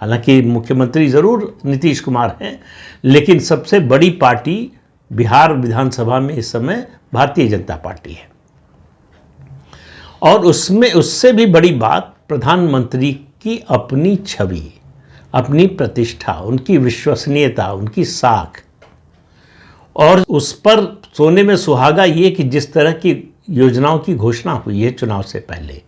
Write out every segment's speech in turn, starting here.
हालांकि मुख्यमंत्री ज़रूर नीतीश कुमार हैं, लेकिन सबसे बड़ी पार्टी बिहार विधानसभा में इस समय भारतीय जनता पार्टी है। और उसमें उससे भी बड़ी बात प्रधानमंत्री की अपनी छवि, अपनी प्रतिष्ठा, उनकी विश्वसनीयता, उनकी साख, और उस पर सोने में सुहागा ये कि जिस तरह की योजनाओं की घोषणा हुई है चुनाव से पहले,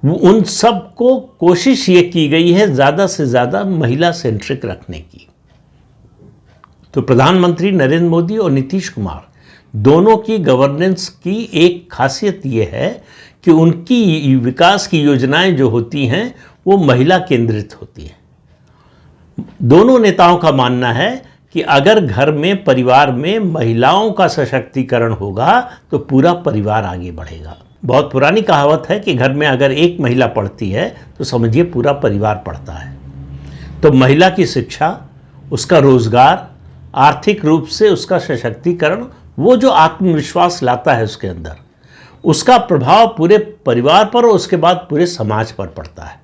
उन सब को कोशिश ये की गई है ज़्यादा से ज़्यादा महिला सेंट्रिक रखने की। तो प्रधानमंत्री नरेंद्र मोदी और नीतीश कुमार दोनों की गवर्नेंस की एक खासियत ये है कि उनकी विकास की योजनाएं जो होती हैं वो महिला केंद्रित होती हैं। दोनों नेताओं का मानना है कि अगर घर में, परिवार में महिलाओं का सशक्तिकरण होगा तो पूरा परिवार आगे बढ़ेगा। बहुत पुरानी कहावत है कि घर में अगर एक महिला पढ़ती है तो समझिए पूरा परिवार पढ़ता है। तो महिला की शिक्षा, उसका रोजगार, आर्थिक रूप से उसका सशक्तिकरण, वो जो आत्मविश्वास लाता है उसके अंदर, उसका प्रभाव पूरे परिवार पर और उसके बाद पूरे समाज पर पड़ता है।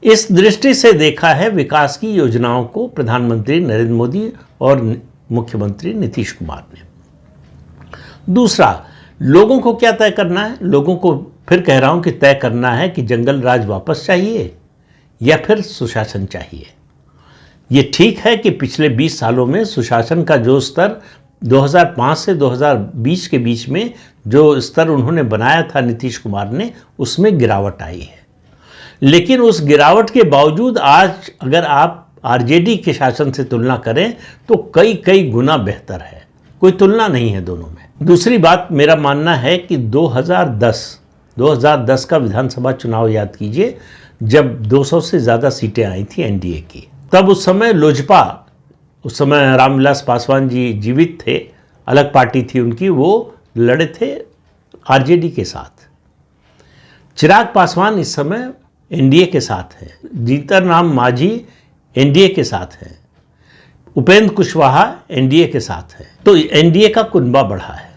इस दृष्टि से देखा है विकास की योजनाओं को प्रधानमंत्री नरेंद्र मोदी और मुख्यमंत्री नीतीश कुमार ने। दूसरा, लोगों को क्या तय करना है? लोगों को फिर कह रहा हूं कि तय करना है कि जंगल राज वापस चाहिए या फिर सुशासन चाहिए। ये ठीक है कि पिछले 20 सालों में सुशासन का जो स्तर 2005 से 2020 के बीच में जो स्तर उन्होंने बनाया था नीतीश कुमार ने, उसमें गिरावट आई है। लेकिन उस गिरावट के बावजूद आज अगर आप आरजेडी के शासन से तुलना करें तो कई गुना बेहतर है, कोई तुलना नहीं है दोनों में। दूसरी बात, मेरा मानना है कि 2010 का विधानसभा चुनाव याद कीजिए, जब 200 से ज़्यादा सीटें आई थी एनडीए की। तब उस समय लोजपा, उस समय रामविलास पासवान जी जीवित थे, अलग पार्टी थी उनकी, वो लड़े थे आरजेडी के साथ। चिराग पासवान इस समय एनडीए के साथ हैं, जीतन राम मांझी एनडीए के साथ हैं, उपेंद्र कुशवाहा एनडीए के साथ हैं। तो एनडीए का कुनबा बढ़ा है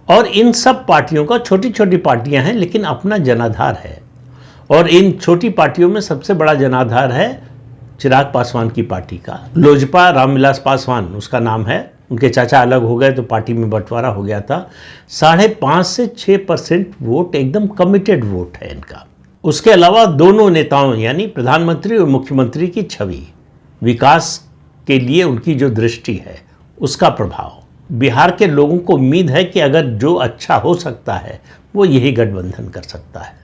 और इन सब पार्टियों का, छोटी छोटी पार्टियां हैं लेकिन अपना जनाधार है, और इन छोटी पार्टियों में सबसे बड़ा जनाधार है चिराग पासवान की पार्टी का। लोजपा, रामविलास पासवान उसका नाम है, उनके चाचा अलग हो गए तो पार्टी में बंटवारा हो गया था। 5.5 से 6% वोट एकदम कमिटेड वोट है इनका। उसके अलावा दोनों नेताओं यानी प्रधानमंत्री और मुख्यमंत्री की छवि, विकास के लिए उनकी जो दृष्टि है, उसका प्रभाव, बिहार के लोगों को उम्मीद है कि अगर जो अच्छा हो सकता है वो यही गठबंधन कर सकता है।